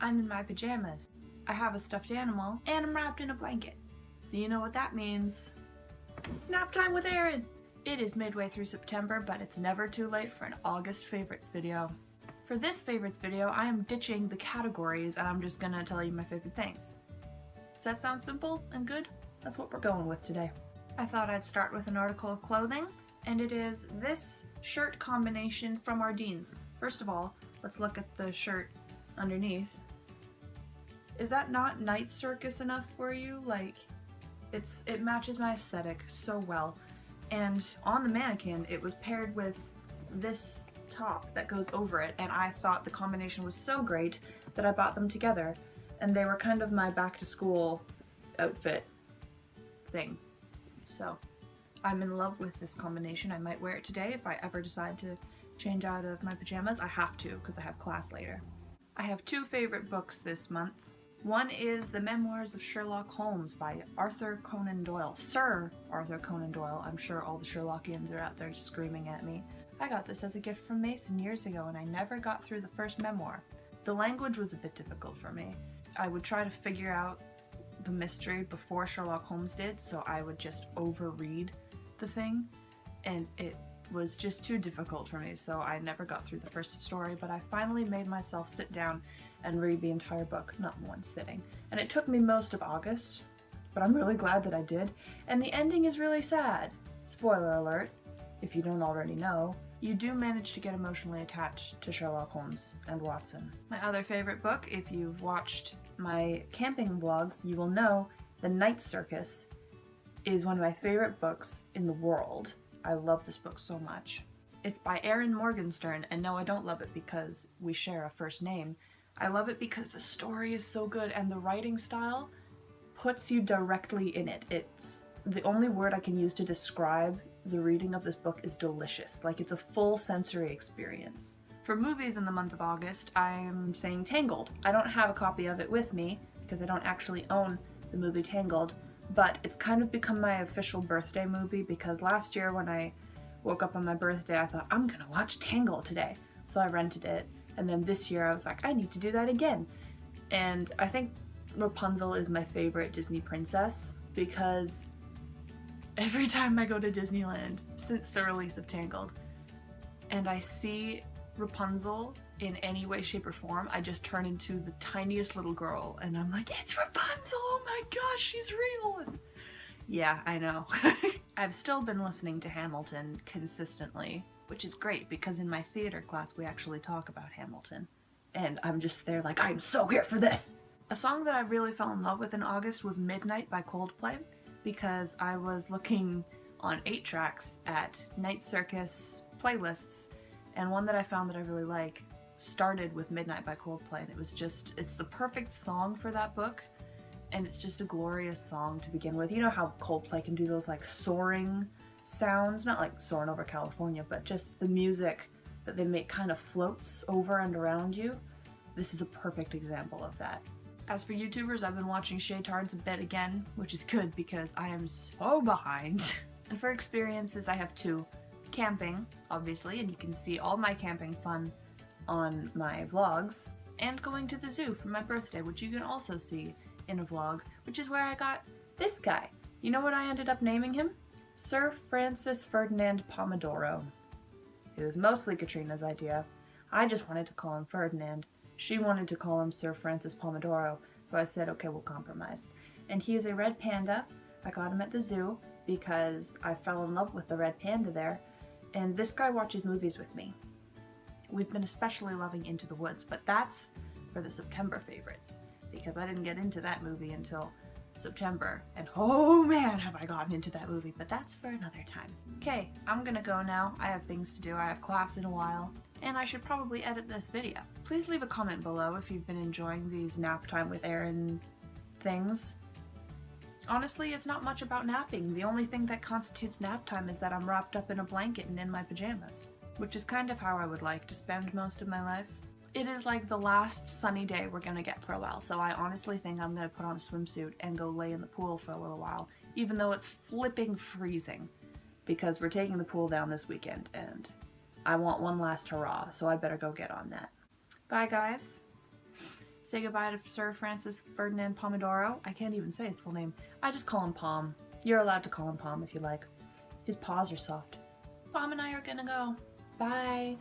I'm in my pajamas. I have a stuffed animal, and I'm wrapped in a blanket. So you know what that means. Nap time with Erin! It is midway through September, but it's never too late for an August favorites video. For this favorites video, I am ditching the categories and I'm just gonna tell you my favorite things. Does that sound simple and good? That's what we're going with today. I thought I'd start with an article of clothing, and it is this shirt combination from Ardeen's. First of all, let's look at the shirt underneath. Is that not Night Circus enough for you? Like, it matches my aesthetic so well. And on the mannequin, it was paired with this top that goes over it, and I thought the combination was so great that I bought them together. And they were kind of my back to school outfit thing. So I'm in love with this combination. I might wear it today if I ever decide to change out of my pajamas. I have to because I have class later. I have two favorite books this month. One is The Memoirs of Sherlock Holmes by Arthur Conan Doyle. Sir Arthur Conan Doyle. I'm sure all the Sherlockians are out there screaming at me. I got this as a gift from Mason years ago and I never got through the first memoir. The language was a bit difficult for me. I would try to figure out the mystery before Sherlock Holmes did, so I would just overread the thing, and it was just too difficult for me, so I never got through the first story, but I finally made myself sit down and read the entire book, not in one sitting. And it took me most of August, but I'm really glad that I did, and the ending is really sad. Spoiler alert, if you don't already know. You do manage to get emotionally attached to Sherlock Holmes and Watson. My other favorite book, if you've watched my camping vlogs, you will know The Night Circus is one of my favorite books in the world. I love this book so much. It's by Erin Morgenstern, and no, I don't love it because we share a first name. I love it because the story is so good and the writing style puts you directly in it. It's the only word I can use to describe the reading of this book is delicious. Like, it's a full sensory experience. For movies in the month of August, I'm saying Tangled. I don't have a copy of it with me because I don't actually own the movie Tangled, but it's kind of become my official birthday movie because last year when I woke up on my birthday, I thought, I'm gonna watch Tangled today. So I rented it, and then this year I was like, I need to do that again. And I think Rapunzel is my favorite Disney princess because every time I go to Disneyland since the release of Tangled and I see Rapunzel in any way, shape, or form, I just turn into the tiniest little girl and I'm like, it's Rapunzel! Oh my gosh, she's real! Yeah, I know. I've still been listening to Hamilton consistently, which is great because in my theater class we actually talk about Hamilton. And I'm just there like, I'm so here for this! A song that I really fell in love with in August was Midnight by Coldplay, because I was looking on 8-tracks at Night Circus playlists, and one that I found that I really like started with Midnight by Coldplay, and it's the perfect song for that book, and it's just a glorious song to begin with. You know how Coldplay can do those like soaring sounds, not like soaring over California, but just the music that they make kind of floats over and around you. This is a perfect example of that. As for YouTubers, I've been watching Shaytards a bit again, which is good because I am so behind. And for experiences, I have two. Camping, obviously, and you can see all my camping fun on my vlogs, and going to the zoo for my birthday, which you can also see in a vlog, which is where I got this guy. You know what I ended up naming him? Sir Francis Ferdinand Pomodoro. It was mostly Katrina's idea. I just wanted to call him Ferdinand. She wanted to call him Sir Francis Pomodoro, so I said, okay, we'll compromise. And he is a red panda. I got him at the zoo because I fell in love with the red panda there, and this guy watches movies with me. We've been especially loving Into the Woods, but that's for the September favorites, because I didn't get into that movie until September, and oh man, have I gotten into that movie, but that's for another time. Okay, I'm gonna go now. I have things to do. I have class in a while, and I should probably edit this video. Please leave a comment below if you've been enjoying these nap time with Erin things. Honestly, it's not much about napping. The only thing that constitutes nap time is that I'm wrapped up in a blanket and in my pajamas, which is kind of how I would like to spend most of my life. It is like the last sunny day we're gonna get for a while, so I honestly think I'm gonna put on a swimsuit and go lay in the pool for a little while, even though it's flipping freezing, because we're taking the pool down this weekend, and I want one last hurrah, so I better go get on that. Bye guys. say goodbye to Sir Francis Ferdinand Pomodoro. I can't even say his full name. I just call him Pom. You're allowed to call him Pom if you like. His paws are soft. Pom and I are gonna go. Bye.